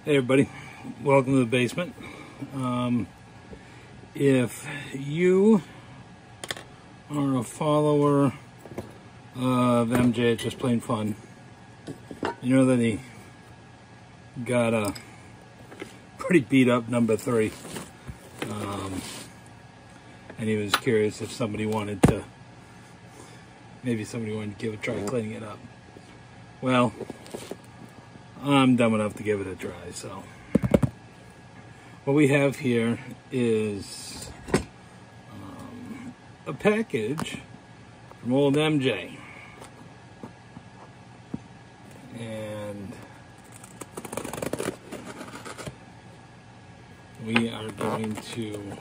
Hey everybody, welcome to the basement. If you are a follower of MJ at Just Plain Fun, you know that he got a pretty beat up number 3. And he was curious if somebody wanted to give a try cleaning it up. Well, I'm dumb enough to give it a try, so what we have here is a package from old MJ, and we are going to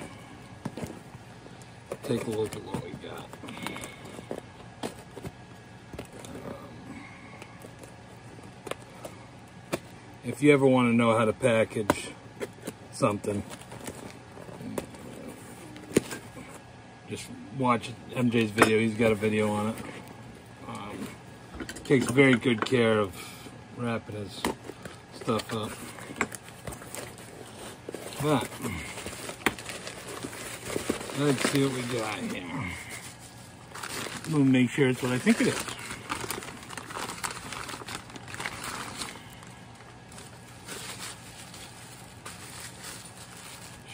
take a look at what we got. If you ever want to know how to package something, just watch MJ's video. He's got a video on it. Takes very good care of wrapping his stuff up. But let's see what we got here. We'll make sure it's what I think it is.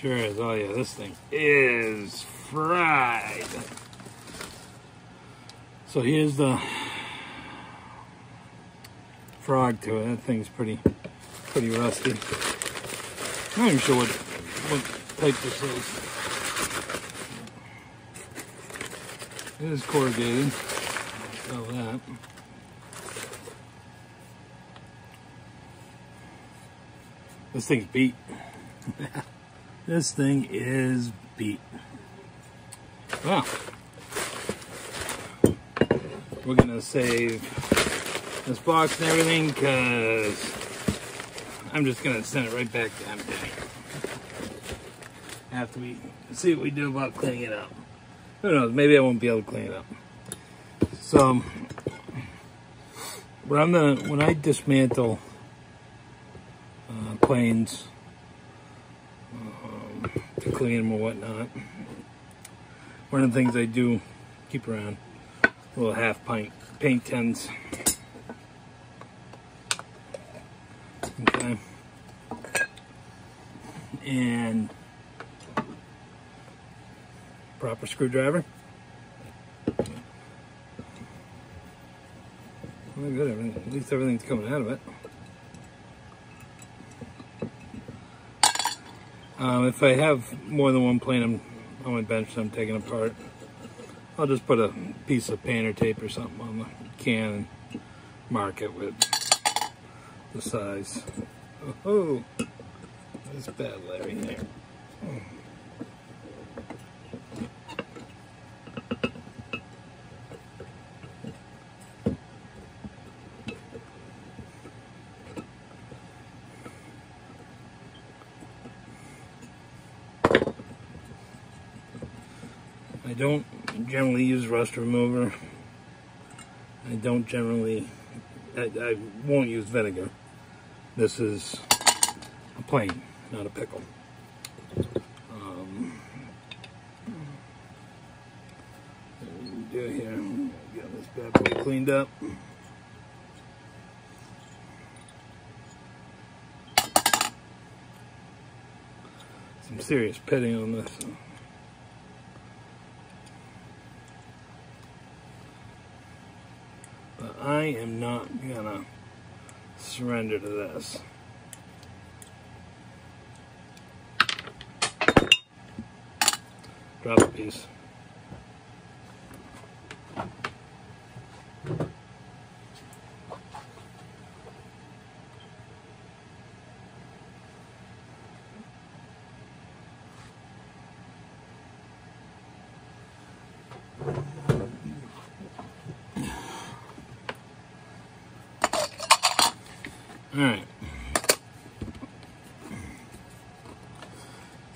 Sure is. Oh yeah, this thing is fried. So here's the frog to it. That thing's pretty rusty. I'm not even sure what type this is. It is corrugated. I'll tell that. This thing's beat. This thing is beat. Well, we're gonna save this box and everything because I'm just gonna send it right back to MJ after we see what we do about cleaning it up. Who knows? Maybe I won't be able to clean it up. So, when I dismantle planes to clean them or whatnot, one of the things I do keep around little half pint paint tins. Okay, and proper screwdriver. Well, good. At least everything's coming out of it. If I have more than one plane on my bench that I'm taking apart, I'll just put a piece of painter tape or something on the can and mark it with the size. Oh, that's bad, Larry. There. Oh. I don't generally use rust remover. I won't use vinegar. This is a plain, not a pickle. What we do here, get this bad boy cleaned up. Some serious pitting on this. I am not gonna surrender to this. Drop a piece. Alright,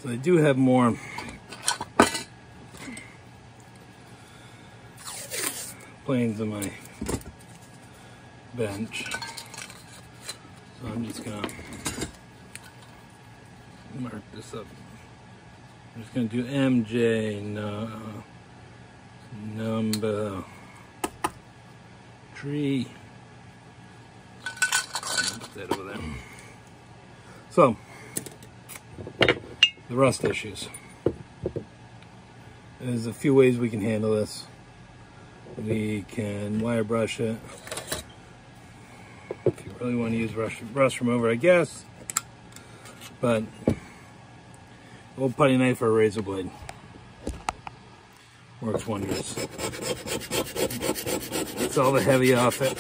so I do have more planes on my bench. So I'm just gonna mark this up. I'm just going to do MJ number 3. Put that over there. So, the rust issues. There's a few ways we can handle this. We can wire brush it. If you really want to use rust remover, I guess. But old putty knife or a razor blade works wonders. It's all the heavy off it.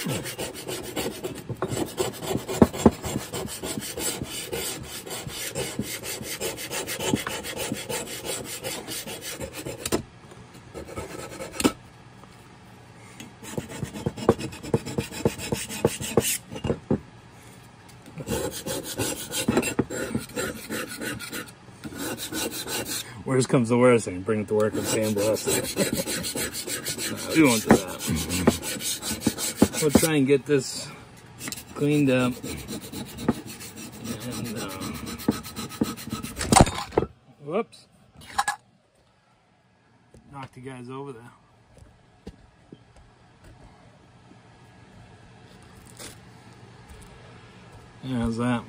Worst comes to worst, I can bring it to work and sandblast it. We won't do that. We'll try and get this cleaned up. And, whoops. Knocked you guys over there. Yeah, how's that?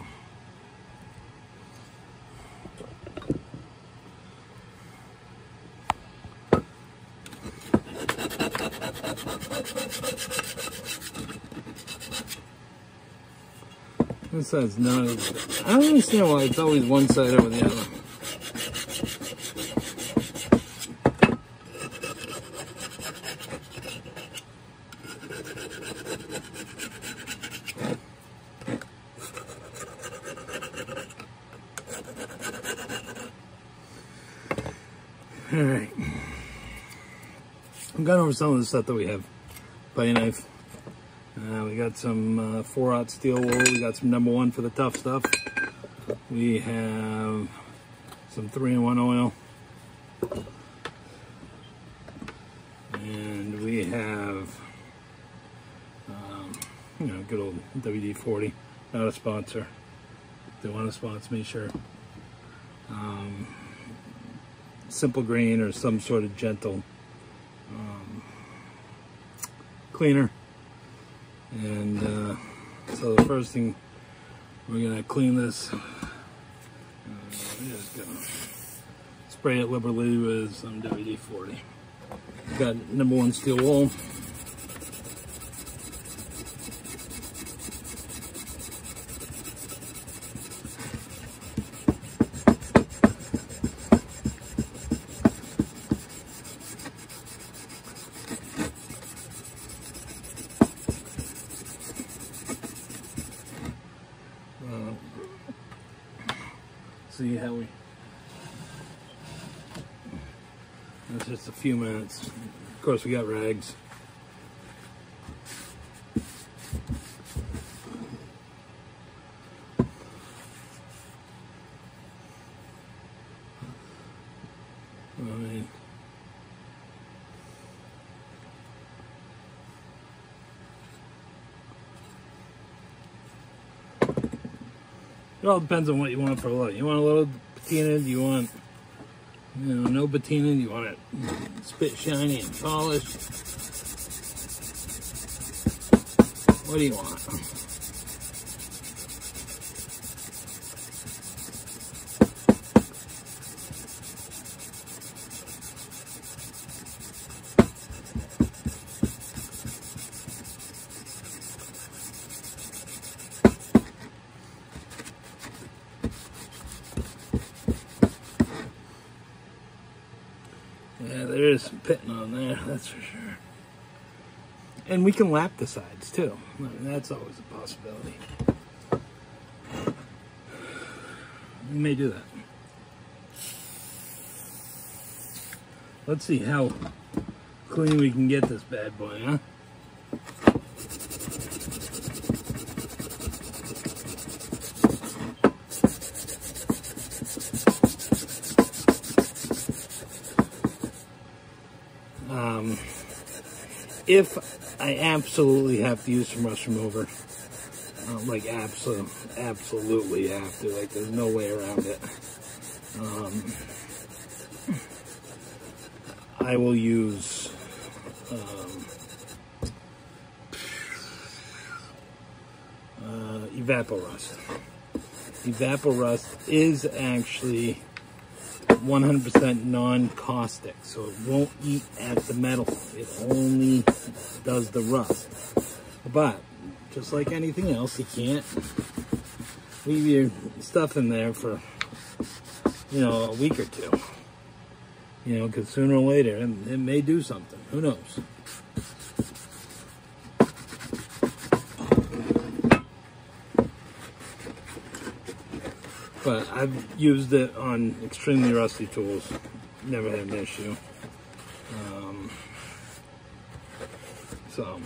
This side's not as... I don't understand why it's always one side over the other. Alright. I've gone over some of the stuff that we have. Putty knife. We got some 4/0 steel wool. We got some number 1 for the tough stuff. We have some 3-in-1 oil. And we have, you know, good old WD-40. Not a sponsor. If they want to sponsor me, sure. Simple Green or some sort of gentle cleaner. And so the first thing, we're going to clean this. We're just going to spray it liberally with some WD-40. Got number 1 steel wool. See how we... That's just a few minutes. Of course, we got rags. I mean, it all depends on what you want for a look. You want a little patina? Do you want, you know, no patina? Do you want it spit shiny and polished? What do you want? Yeah, there is some pitting on there, that's for sure. And we can lap the sides too. I mean, that's always a possibility. We may do that. Let's see how clean we can get this bad boy, huh? If I absolutely have to use some rust remover, Like absolutely have to. Like there's no way around it. I will use Evaporust. Evaporust is actually 100% non-caustic, so it won't eat at the metal. It only does the rust. But just like anything else, you can't leave your stuff in there for, you know, a week or two. You know, because sooner or later it may do something. Who knows? But I've used it on extremely rusty tools. Never had an issue. So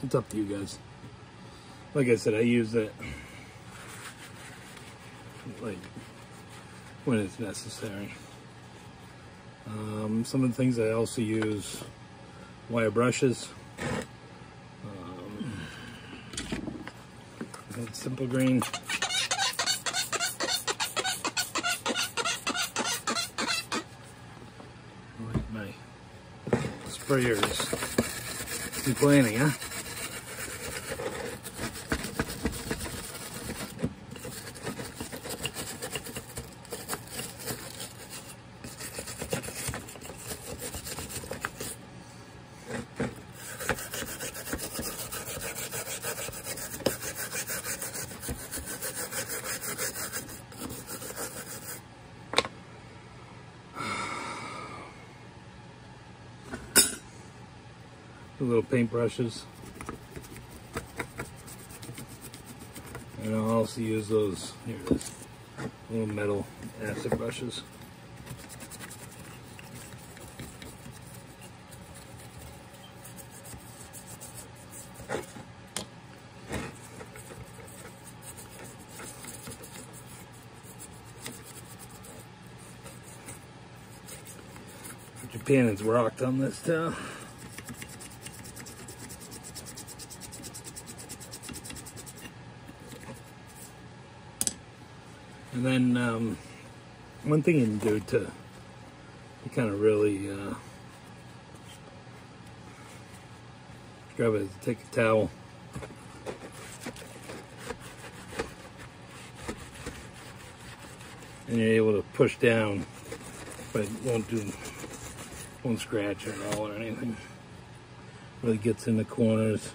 it's up to you guys. Like I said, I use it like when it's necessary. Some of the things I also use wire brushes. Simple green. My sprayers complaining, huh? Little paint brushes, and I'll also use those, here it is, little metal acid brushes. Japan has rocked on this too. And then one thing you can do to kind of really grab it is take a towel and you're able to push down, but it won't scratch at all or anything. Really gets in the corners.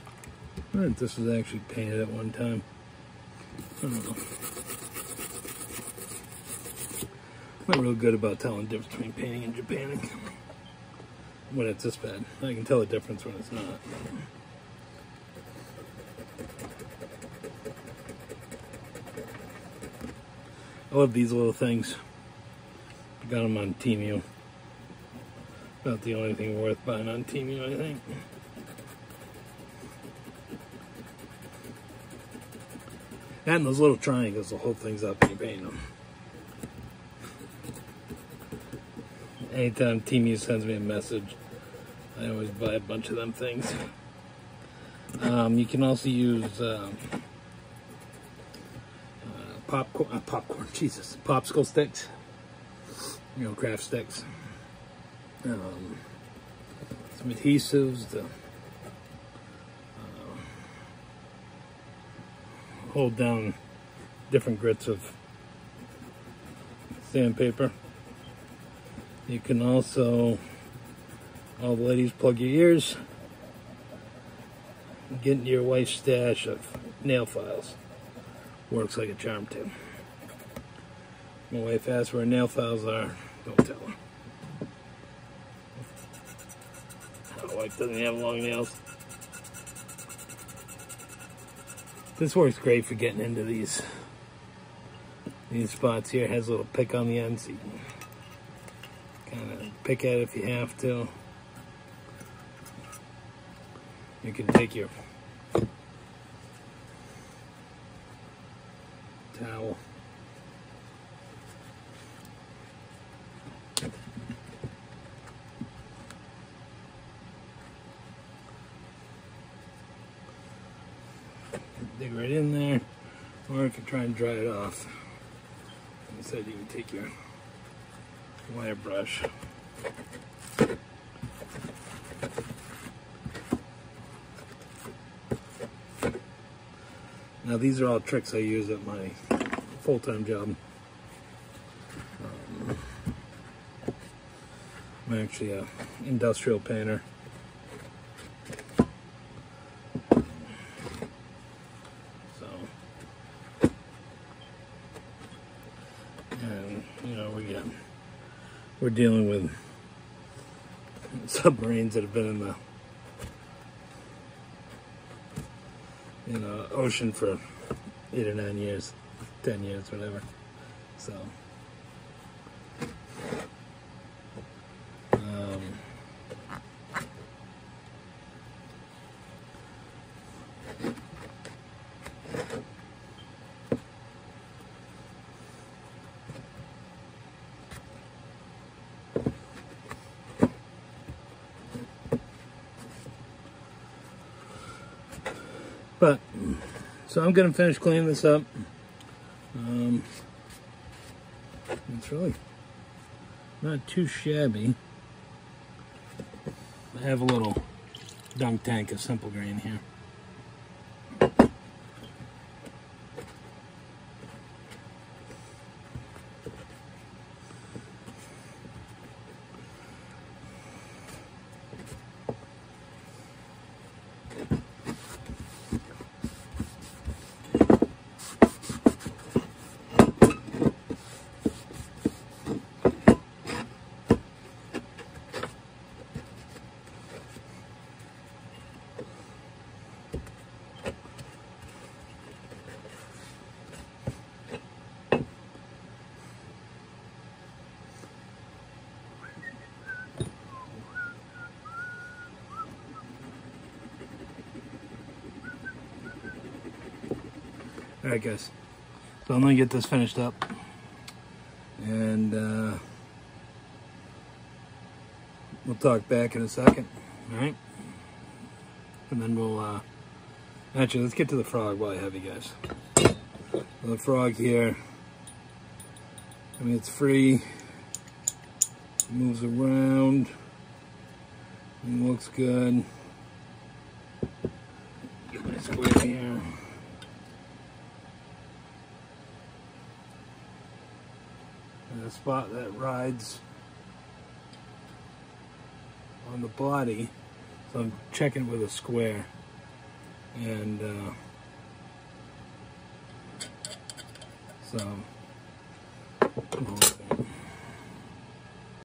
I wonder if this was actually painted at one time. I don't know. I'm not real good about telling the difference between painting and Japanning when it's this bad. I can tell the difference when it's not. I love these little things. I got them on Temu. About the only thing worth buying on Temu, I think. And those little triangles will hold things up when you paint them. Anytime Temu sends me a message, I always buy a bunch of them things. You can also use popsicle sticks, you know, craft sticks. Some adhesives to hold down different grits of sandpaper. You can also, all the ladies, plug your ears. Get into your wife's stash of nail files. Works like a charm too. My wife asks where nail files are. Don't tell her. My wife doesn't have long nails. This works great for getting into these spots here. It has a little pick on the end, so you can kind of pick at it if you have to. You can take your towel, dig right in there, or if you try and dry it off, instead you can take your wire brush. Now these are all tricks I use at my full-time job. I'm actually an industrial painter. So, and you know, we're dealing with submarines that have been in the ocean for 8 or 9 years, 10 years, whatever. So, so I'm gonna finish cleaning this up. It's really not too shabby. I have a little dunk tank of simple green here. Alright guys, so I'm going to get this finished up, and we'll talk back in a second, alright? And then we'll, actually let's get to the frog while I have you guys. The frog here, I mean it's free, it moves around, it looks good. Get my square here. A spot that rides on the body, so I'm checking with a square, and so